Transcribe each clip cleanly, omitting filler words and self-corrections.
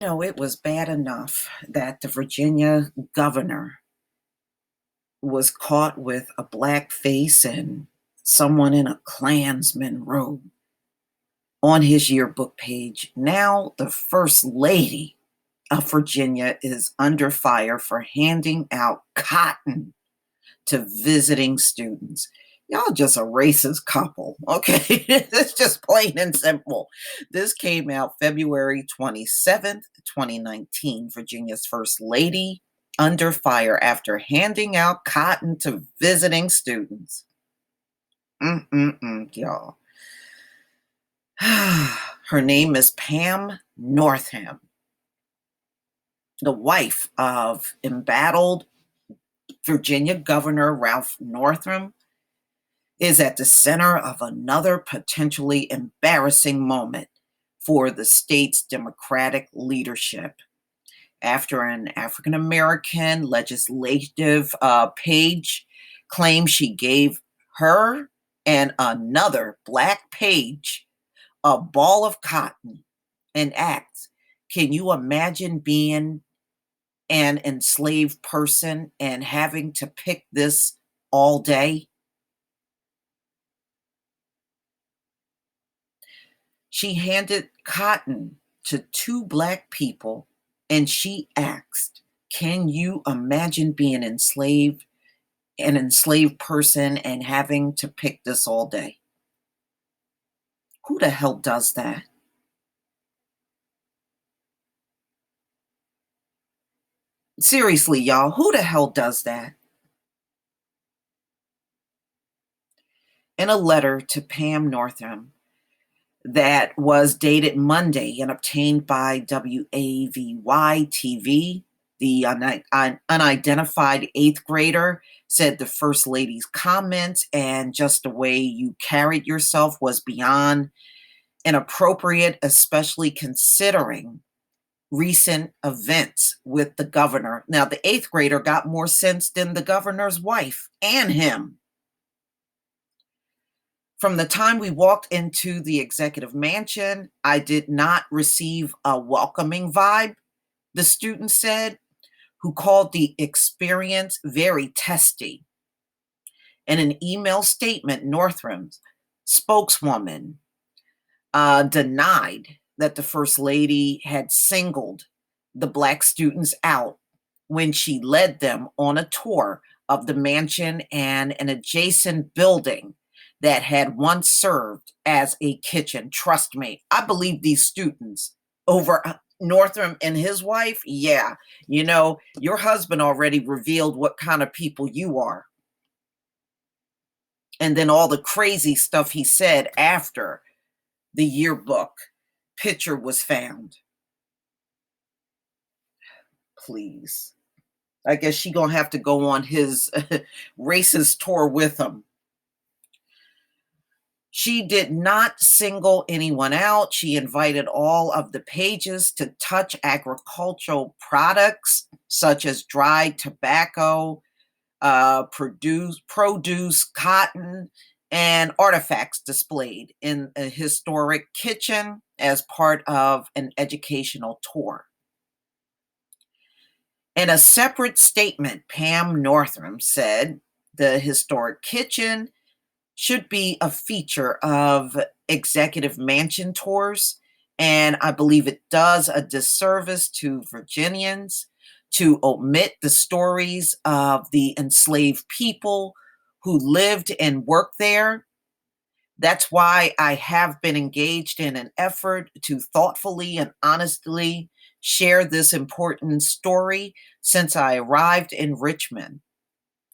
It was bad enough that the Virginia governor was caught with a black face and someone in a Klansman robe on his yearbook page. Now, the First Lady of Virginia is under fire for handing out cotton to visiting students. Y'all just a racist couple, okay? It's just plain and simple. This came out February 27th, 2019. Virginia's First Lady under fire after handing out cotton to visiting students. Y'all. Her name is Pam Northam, the wife of embattled Virginia Governor Ralph Northam, is at the center of another potentially embarrassing moment for the state's Democratic leadership. After an African American legislative page claimed she gave her and another black page a ball of cotton and asked, can you imagine being an enslaved person and having to pick this all day? She handed cotton to two black people and she asked, can you imagine being an enslaved person and having to pick this all day? Who the hell does that? Seriously, y'all, who the hell does that? In a letter to Pam Northam that was dated Monday and obtained by WAVY TV, the unidentified eighth grader said the First Lady's comments and just the way you carried yourself was beyond inappropriate, especially considering recent events with the governor. Now, the eighth grader got more sense than the governor's wife and him. From the time we walked into the executive mansion, I did not receive a welcoming vibe, the student said, who called the experience very testy. In an email statement, Northam's spokeswoman denied that the First Lady had singled the Black students out when she led them on a tour of the mansion and an adjacent building that had once served as a kitchen. Trust me, I believe these students over Northam and his wife. Yeah, your husband already revealed what kind of people you are. And then all the crazy stuff he said after the yearbook picture was found. Please. I guess she gonna have to go on his racist tour with him. She did not single anyone out. She invited all of the pages to touch agricultural products such as dried tobacco, produce, cotton, and artifacts displayed in a historic kitchen as part of an educational tour. In a separate statement, Pam Northam said the historic kitchen should be a feature of executive mansion tours, and I believe it does a disservice to Virginians to omit the stories of the enslaved people who lived and worked there. That's why I have been engaged in an effort to thoughtfully and honestly share this important story since I arrived in Richmond.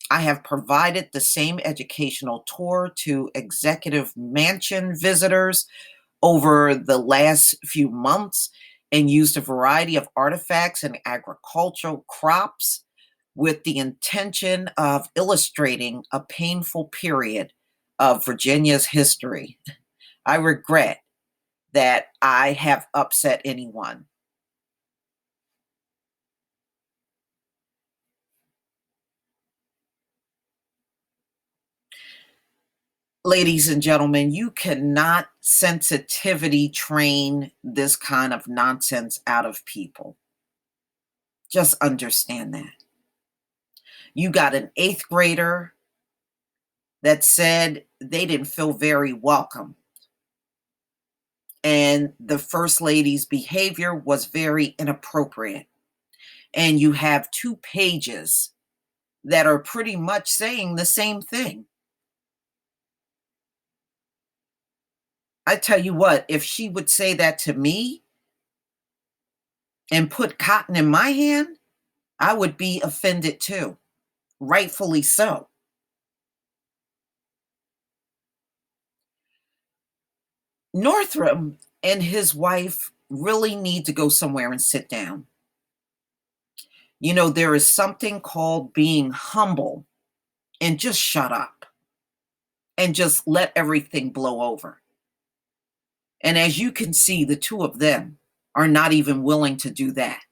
I have provided the same educational tour to executive mansion visitors over the last few months and used a variety of artifacts and agricultural crops with the intention of illustrating a painful period of Virginia's history. I regret that I have upset anyone. Ladies and gentlemen, you cannot sensitivity train this kind of nonsense out of people. Just understand that. You got an eighth grader that said they didn't feel very welcome. And the first lady's behavior was very inappropriate. And you have two pages that are pretty much saying the same thing. I tell you what, if she would say that to me and put cotton in my hand, I would be offended too. Rightfully so. Northrum and his wife really need to go somewhere and sit down. You know, there is something called being humble and just shut up and just let everything blow over. And as you can see, the two of them are not even willing to do that.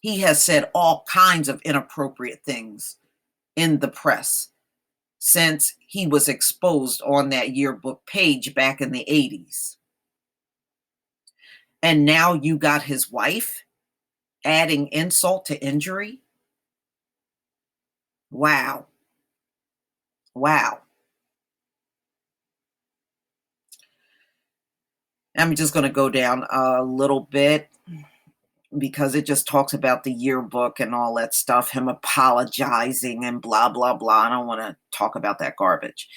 He has said all kinds of inappropriate things in the press since he was exposed on that yearbook page back in the 80s. And now you got his wife adding insult to injury. Wow. Wow. I'm just going to go down a little bit because it just talks about the yearbook and all that stuff, him apologizing and blah, blah, blah. I don't want to talk about that garbage.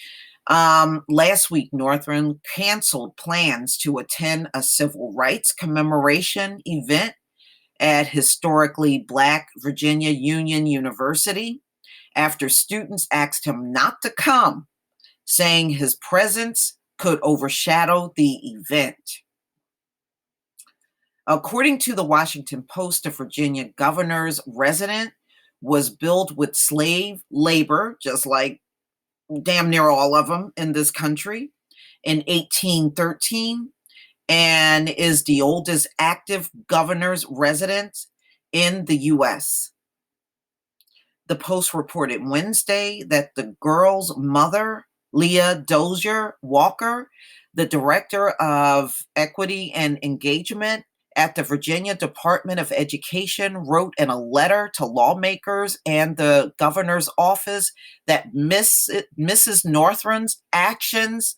Last week, Northrum canceled plans to attend a civil rights commemoration event at historically Black Virginia Union University after students asked him not to come, saying his presence could overshadow the event. According to the Washington Post, the Virginia governor's residence was built with slave labor, just like damn near all of them in this country, in 1813, and is the oldest active governor's residence in the U.S. The Post reported Wednesday that the girl's mother, Leah Dozier Walker, the director of equity and engagement at the Virginia Department of Education, wrote in a letter to lawmakers and the governor's office that Mrs. Northrum's actions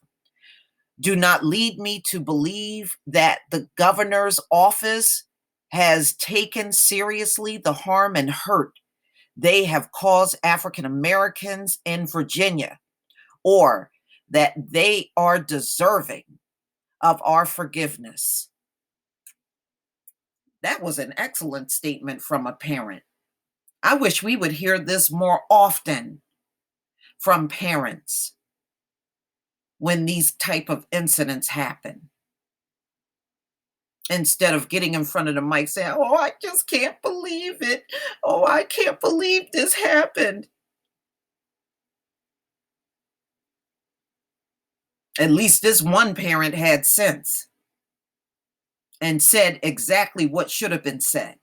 do not lead me to believe that the governor's office has taken seriously the harm and hurt they have caused African Americans in Virginia, or that they are deserving of our forgiveness. That was an excellent statement from a parent. I wish we would hear this more often from parents when these type of incidents happen. Instead of getting in front of the mic saying, "Oh, I just can't believe it. Oh, I can't believe this happened." At least this one parent had sense and said exactly what should have been said.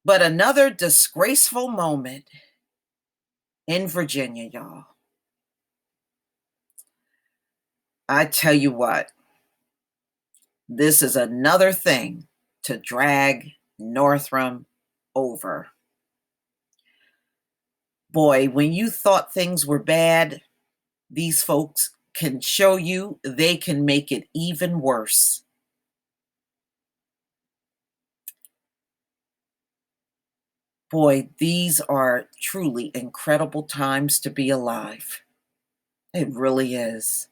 But another disgraceful moment in Virginia, y'all. I tell you what, this is another thing to drag Northrum over. Boy, when you thought things were bad, these folks can show you they can make it even worse. Boy, these are truly incredible times to be alive. It really is.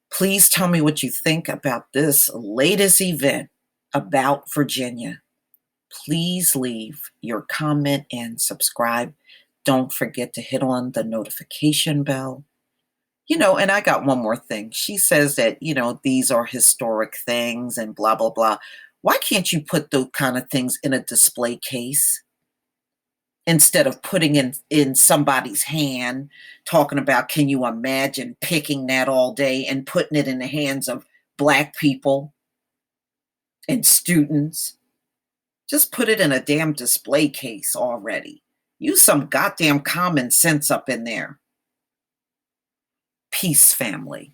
Please tell me what you think about this latest event about Virginia. Please leave your comment and subscribe. Don't forget to hit on the notification bell. And I got one more thing. She says that, these are historic things and blah, blah, blah. Why can't you put those kind of things in a display case instead of putting in somebody's hand, talking about, can you imagine picking that all day and putting it in the hands of Black people and students? Just put it in a damn display case already. Use some goddamn common sense up in there. Peace, family.